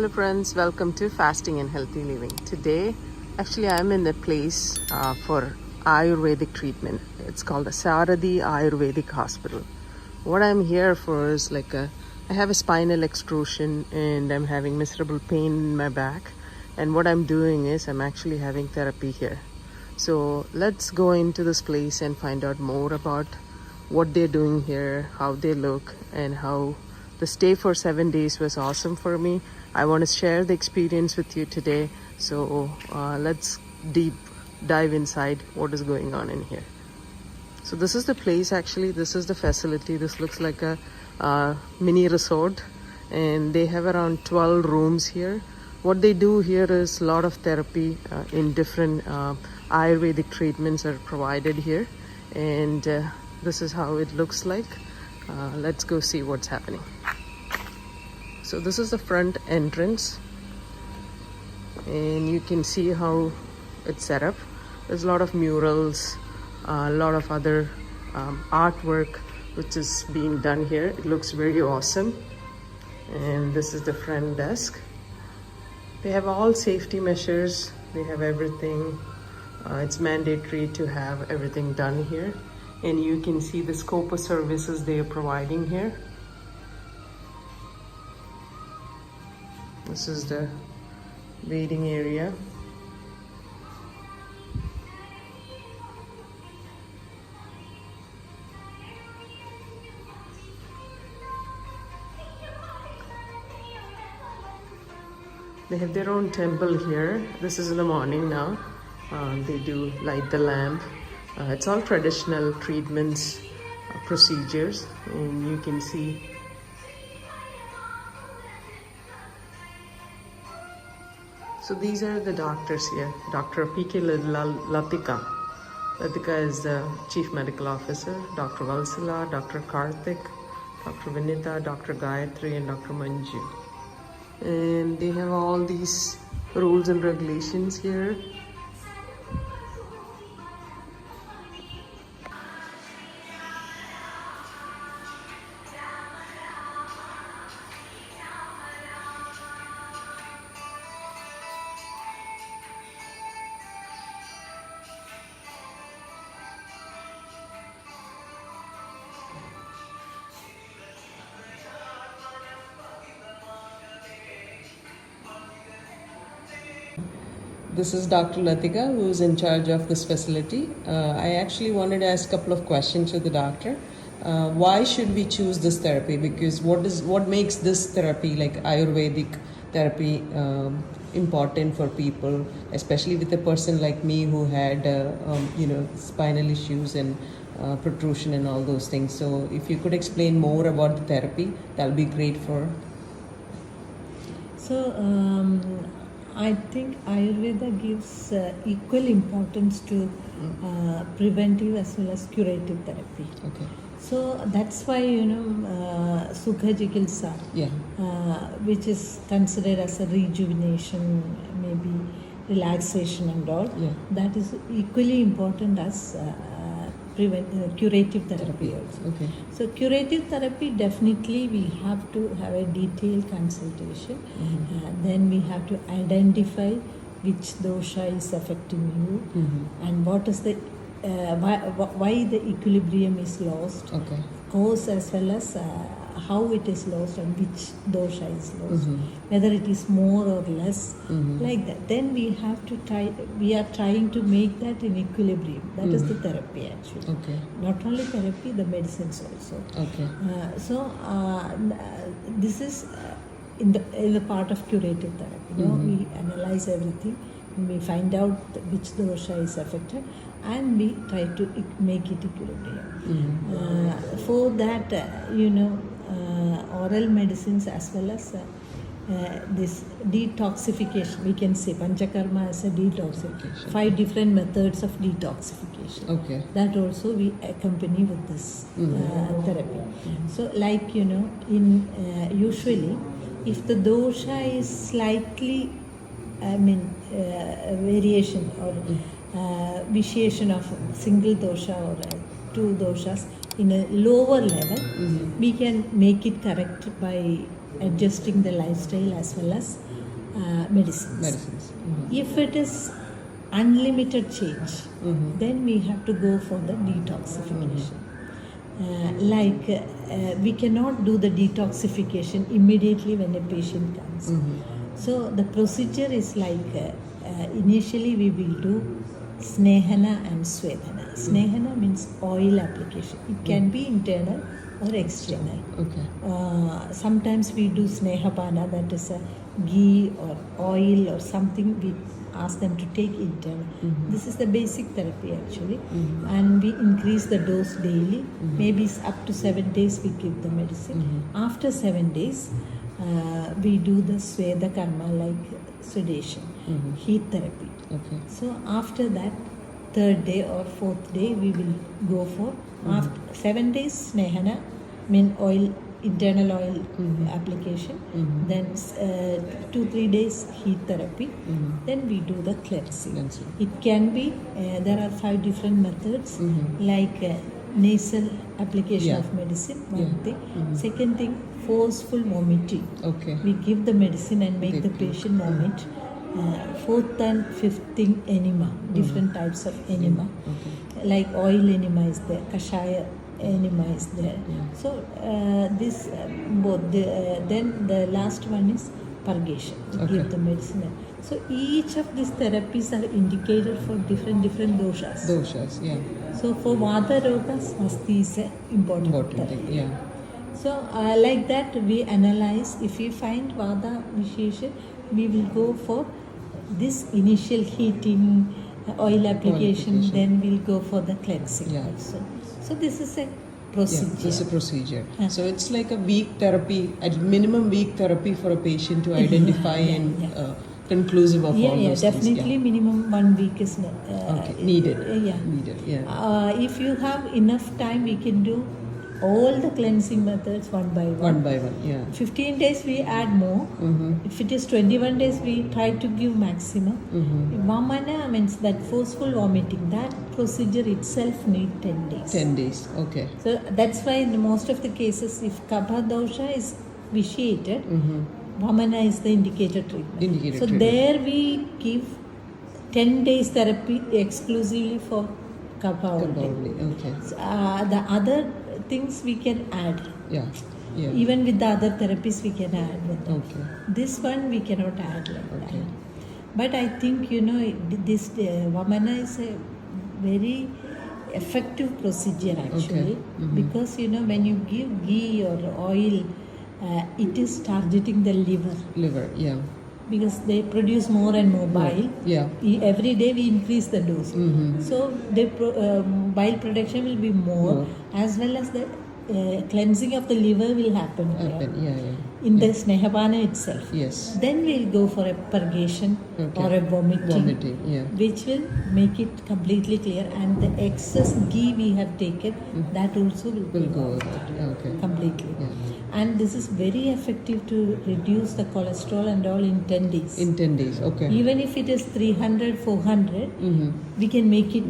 Hello friends, welcome to Fasting and Healthy Living. Today, actually I'm in a place for Ayurvedic treatment. It's called the Sarathy Ayurvedic Hospital. What I'm here for is I have a spinal extrusion and I'm having miserable pain in my back. And what I'm doing is I'm actually having therapy here. So let's go into this place and find out more about what they're doing here, how they look, and how the stay for 7 days was awesome for me. I want to share the experience with you today. So let's deep dive inside what is going on in here. So this is the place actually. This is the facility. This looks like a mini resort and they have around 12 rooms here. What they do here is a lot of therapy in different Ayurvedic treatments are provided here. And this is how it looks like. Let's go see what's happening. So this is the front entrance and you can see how it's set up. There's a lot of murals, a lot of other artwork which is being done here. It looks very awesome. And this is the front desk. They have all safety measures. They have everything. It's mandatory to have everything done here. And you can see the scope of services they are providing here. This is the waiting area. They have their own temple here. This is in the morning now. They do light the lamp. It's all traditional treatments, procedures, and you can see so these are the doctors here. Dr. P.K. Lathika. Lathika is the Chief Medical Officer. Dr. Valsala, Dr. Karthik, Dr. Vinita, Dr. Gayatri, and Dr. Manju. And they have all these rules and regulations here. This is Dr. Lathika, who is in charge of this facility. I actually wanted to ask a couple of questions to the doctor. Why should we choose this therapy? Because what makes this therapy, like Ayurvedic therapy, important for people, especially with a person like me who had, spinal issues and protrusion and all those things. So if you could explain more about the therapy, that'll be great for. So. I think Ayurveda gives equal importance to preventive as well as curative therapy. Okay. So that's why, Sukha Chikitsa, which is considered as a rejuvenation, maybe relaxation and all, that is equally important as curative therapy also. Okay. So curative therapy, definitely we have to have a detailed consultation. Then we have to identify which dosha is affecting you and what is the why the equilibrium is lost, cause as well as how it is lost and which dosha is lost, whether it is more or less, like that. Then we have to we are trying to make that in equilibrium. That is the therapy actually. Okay. Not only therapy, the medicines also. Okay. This is in the part of curative therapy. We analyze everything, we find out which dosha is affected, and we try to make it equilibrium. For that, oral medicines as well as this detoxification, we can say Panchakarma as a detoxification. 5 different methods of detoxification. Okay. That also we accompany with this therapy. So in usually if the dosha is slightly, variation or vitiation of single dosha or 2 doshas in a lower level, we can make it correct by adjusting the lifestyle as well as medicines. If it is unlimited change, then we have to go for the detoxification. We cannot do the detoxification immediately when a patient comes. So the procedure is initially we will do snehana and swedana. Snehana means oil application. It can be internal or external. Sometimes we do snehapana, that is a ghee or oil or something we ask them to take internal. This is the basic therapy actually, and we increase the dose daily. Maybe up to 7 days we give the medicine. After 7 days, we do the sweda karma like sedation, heat therapy. So after that, 3rd day or 4th day, we will go for after 7 days snehana, mean oil, internal oil application. Then 2-3 days heat therapy. Then we do the cleansing. It can be there are 5 different methods, like nasal application of medicine, one thing. Second thing, forceful vomiting. We give the medicine and make the patient vomit. 4th and 5th thing, enema, different types of enema. Like oil enema is there, kashaya enema is there. So this both. Then the last one is purgation. Give the medicine. So each of these therapies are indicated for different doshas. So for Vata Rogas, Swasti is an important thing. So like that we analyze. If we find Vata Vishesha, we will go for this initial heating, oil application. Then we'll go for the cleansing also. So this is a procedure. This is a procedure. So it's like a week therapy, at minimum week therapy for a patient to identify and conclusive of all those definitely things. Minimum 1 week is needed. Needed. If you have enough time, we can do all the cleansing methods one by one. 15 days we add more. If it is 21 days, we try to give maximum. Vamana means that forceful vomiting. That procedure itself needs 10 days. 10 days, So that's why in most of the cases, if Kapha dosha is vitiated, Vamana is the indicated treatment. There we give 10 days therapy exclusively for Kapha only. So, the other things we can add. Even with the other therapies we can add with them. This one we cannot add like that. But I think this Vamana is a very effective procedure actually, because when you give ghee or oil, it is targeting the liver. Because they produce more and more bile. Every day we increase the dose. So the bile production will be more, as well as the cleansing of the liver will happen in the snehapana itself. Then we'll go for a purgation or a vomiting, which will make it completely clear, and the excess ghee we have taken, that also will go out completely. And this is very effective to reduce the cholesterol and all in 10 days. Even if it is 300, 400, we can make it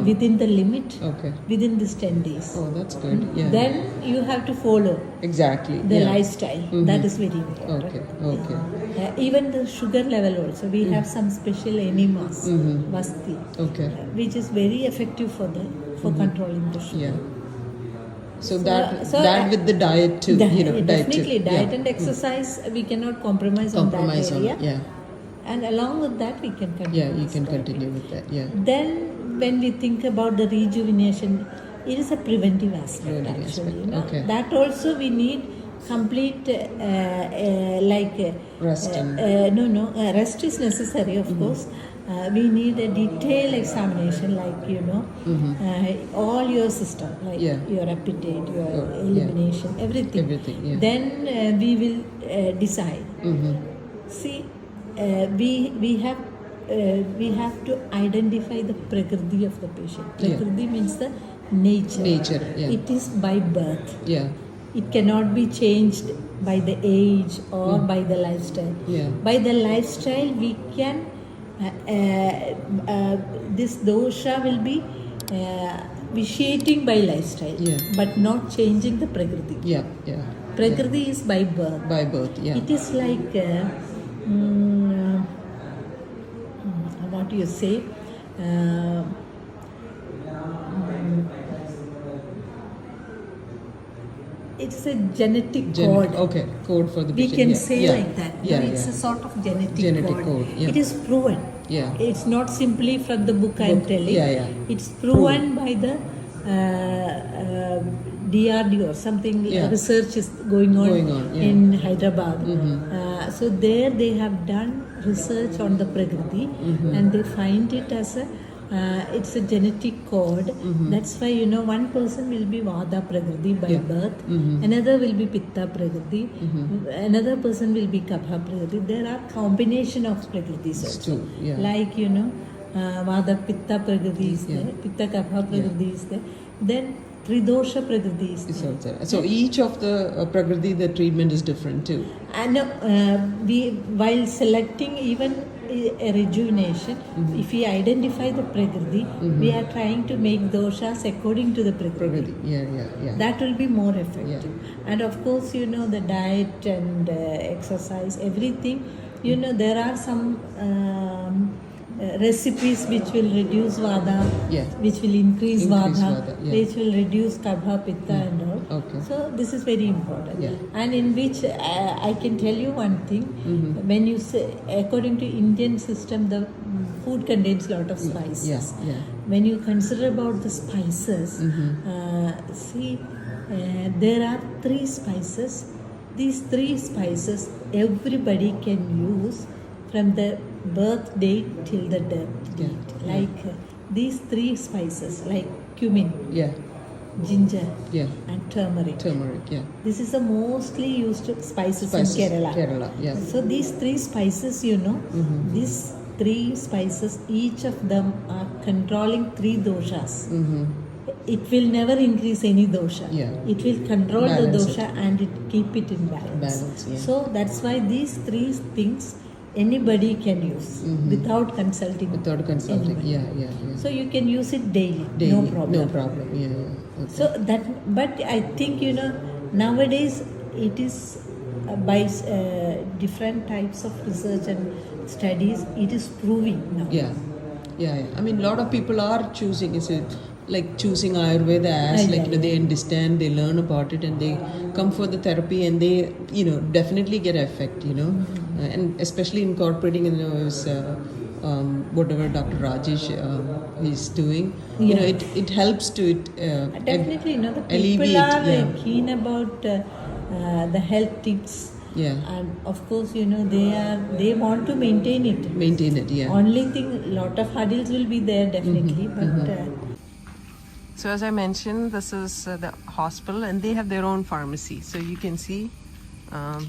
within the limit within this 10 days. That's good. Then you have to follow the lifestyle. That is very important. Even the sugar level also, we have some special enemas, vasti, which is very effective for controlling the sugar. So that with the diet too, definitely diet and exercise, we cannot compromise on that area. And along with that, we can continue. You can continue with that. Then, when we think about the rejuvenation, it is a preventive aspect actually. That also we need complete rest. Rest is necessary, of course. We need a detailed examination, all your system, your appetite, your elimination, everything. Then we will decide. See, we have to identify the prakriti of the patient. Prakriti means the nature. It is by birth. It cannot be changed by the age or by the lifestyle. By the lifestyle, we can this dosha will be vitiating by lifestyle, but not changing the prakriti. Prakriti is by birth. It is like you say, uh, it's a genetic code. Okay, code for the We patient. can Yeah, say yeah. like that. Yeah, It's yeah. a sort of genetic Genetic code, yeah. It is proven. Yeah. It's not simply from the book I'm telling. Yeah, yeah. It's proven by the DRD or something. Yeah. Research is going on, yeah. in Hyderabad. So there they have done research on the Prakriti, and they find it as a it's a genetic code. That's why one person will be Vada Prakriti by birth, another will be Pitta Prakriti, another person will be Kapha Prakriti. There are combination of Prakritis also. true, yeah. Like Vada Pitta Prakriti is there, Pitta Kapha Prakriti is there. Then Tridosha Prakriti is there. So each of the Prakriti, the treatment is different too. And we, while selecting even a rejuvenation, if we identify the Prakriti, we are trying to make doshas according to the Prakriti. Yeah. That will be more effective. And of course, the diet and exercise, everything, there are some recipes which will reduce Vada, which will increase Vada, which will reduce Kabha, Pitta and all. Okay. So this is very important. Yeah. And in which I can tell you one thing, when you say, according to Indian system, the food contains a lot of spices. Yeah. When you consider about the spices, see, there are 3 spices. These 3 spices everybody can use from the birth date till the death date. Like these 3 spices, like cumin, ginger, and turmeric. This is the mostly used spices in Kerala. So these 3 spices, these 3 spices, each of them are controlling 3 doshas. It will never increase any dosha. It will control Balance the dosha and it keep it in balance. So that's why these 3 things anybody can use without consulting. Anybody. Yeah. So you can use it daily. No problem. Okay. So that, but I think nowadays it is by different types of research and studies, it is proving now. Yeah. I mean, a lot of people are choosing choosing Ayurveda as they understand, they learn about it, and they come for the therapy, and they definitely get effect. And especially incorporating whatever Dr. Rajesh is doing, it helps to Definitely, the people alleviate, are keen about the health tips. And of course, they want to maintain it. Only thing, lot of hurdles will be there definitely, but. So as I mentioned, this is the hospital, and they have their own pharmacy. So you can see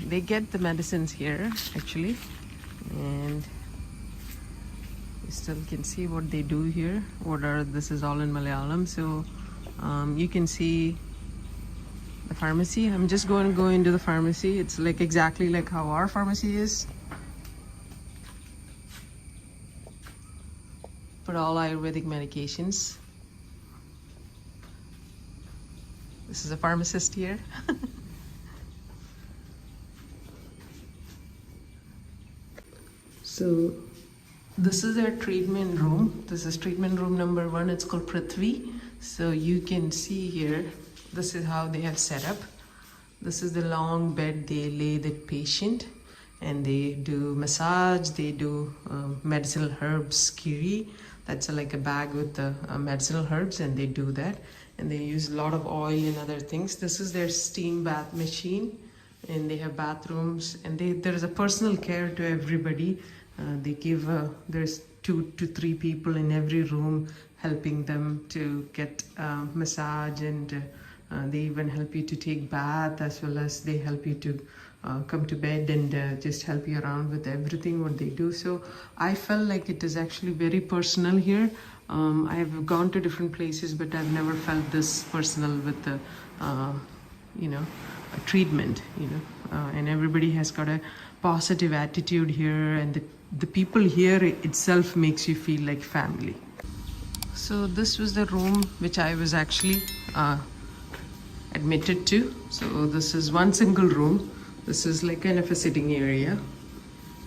they get the medicines here actually, and you still can see what they do here. This is all in Malayalam. So you can see the pharmacy. I'm just going to go into the pharmacy. It's like exactly like how our pharmacy is. For all Ayurvedic medications. This is a pharmacist here. So this is their treatment room. This is treatment room number 1. It's called Prithvi. So you can see here, this is how they have set up. This is the long bed they lay the patient, and they do massage, they do medicinal herbs, kiri. That's like a bag with the medicinal herbs, and they do that. And they use a lot of oil and other things. This is their steam bath machine, and they have bathrooms, and there is a personal care to everybody. They give, there's 2 to 3 people in every room helping them to get massage, and they even help you to take bath, as well as they help you to come to bed, and just help you around with everything what they do. So I felt like it is actually very personal here. I have gone to different places, but I've never felt this personal with the a treatment, and everybody has got a positive attitude here, and the people here itself makes you feel like family. So this was the room which I was actually admitted to. So this is one single room. This is like kind of a sitting area,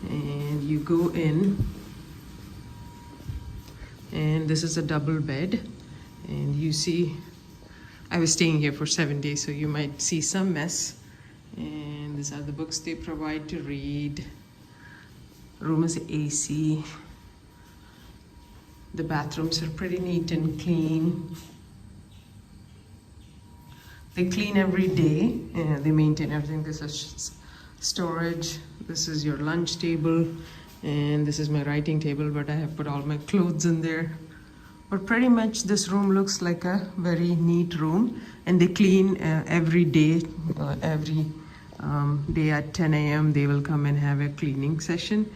and you go in, and this is a double bed. And you see, I was staying here for 7 days, so you might see some mess. And these are the books they provide to read. Room is AC. The bathrooms are pretty neat and clean. They clean every day. They maintain everything. This is storage. This is your lunch table. And this is my writing table, but I have put all my clothes in there. But pretty much this room looks like a very neat room. And they clean every day. Every day at 10 a.m. they will come and have a cleaning session.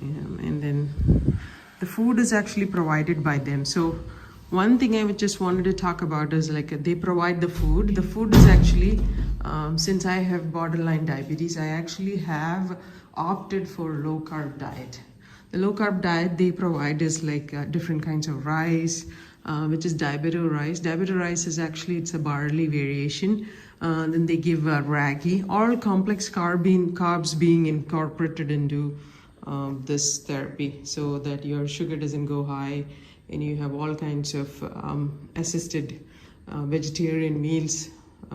And then the food is actually provided by them. So one thing I just wanted to talk about is like they provide the food. The food is actually, since I have borderline diabetes, I actually have opted for low carb diet. The low carb diet they provide is like different kinds of rice, which is diabetic rice. Diabetic rice is actually, it's a barley variation. Then they give ragi, all complex carbs being incorporated into this therapy, so that your sugar doesn't go high, and you have all kinds of assisted vegetarian meals,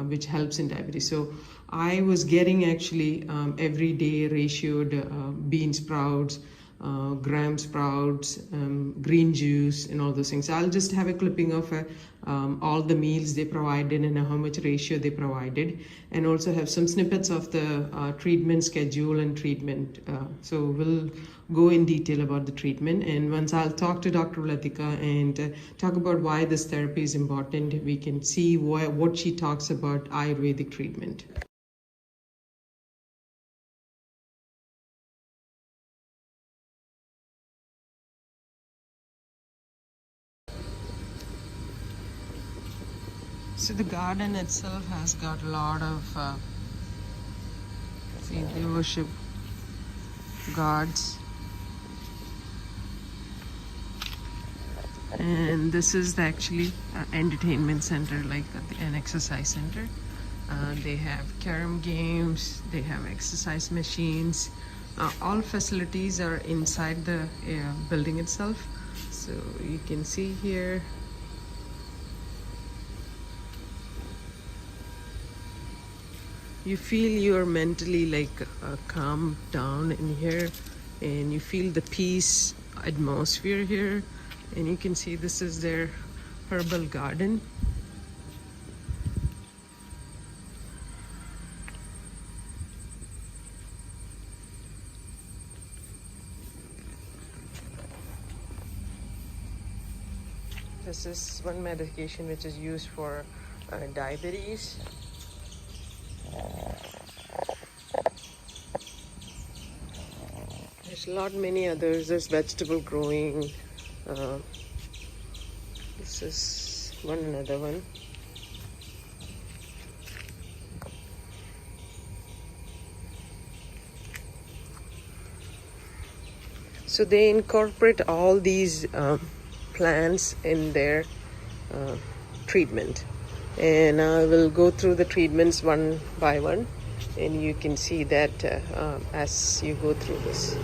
which helps in diabetes. So I was getting actually everyday ratioed bean sprouts, gram sprouts, green juice, and all those things. I'll just have a clipping of all the meals they provided and how much ratio they provided, and also have some snippets of the treatment schedule and treatment. So we'll go in detail about the treatment, and once I'll talk to Dr. Lathika and talk about why this therapy is important, we can see what she talks about Ayurvedic treatment. So the garden itself has got a lot of, see, they worship gods. And this is the actually entertainment center, like an exercise center. They have carom games, they have exercise machines. All facilities are inside the building itself. So you can see here, you feel you're mentally like calm down in here, and you feel the peace atmosphere here. And you can see this is their herbal garden. This is one medication which is used for diabetes. There's a lot many others. There's vegetable growing. This is another one. So they incorporate all these plants in their treatment, and I will go through the treatments one by one, and you can see that as you go through this.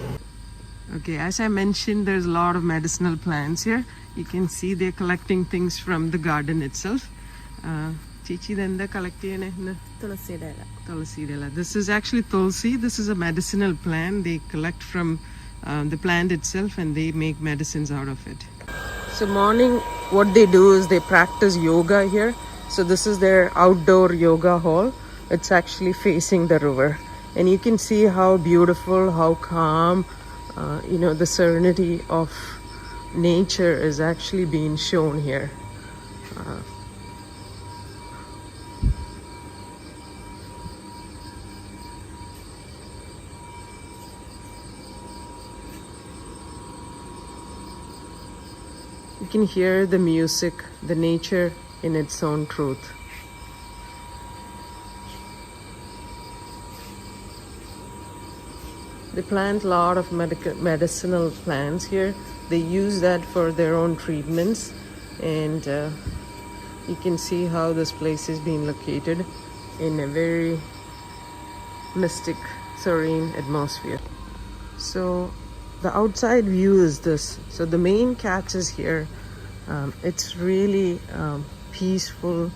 Okay, as I mentioned, there's a lot of medicinal plants here. You can see they're collecting things from the garden itself. Chichi then collect tulsi dela. This is actually tulsi. This is a medicinal plant. They collect from the plant itself, and they make medicines out of it. So morning, what they do is they practice yoga here. So this is their outdoor yoga hall. It's actually facing the river, and you can see how beautiful, how calm, the serenity of nature is actually being shown here. You can hear the music, the nature in its own truth. They plant a lot of medicinal plants here. They use that for their own treatments, and you can see how this place is being located in a very mystic, serene atmosphere. So the outside view is this. So the main catch is here. It's really peaceful.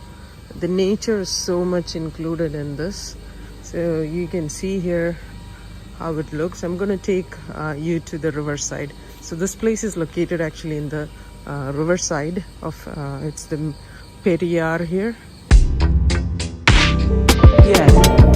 The nature is so much included in this. So you can see here how it looks. I'm going to take you to the riverside. So this place is located actually in the riverside of, it's the Periyar here. Yes.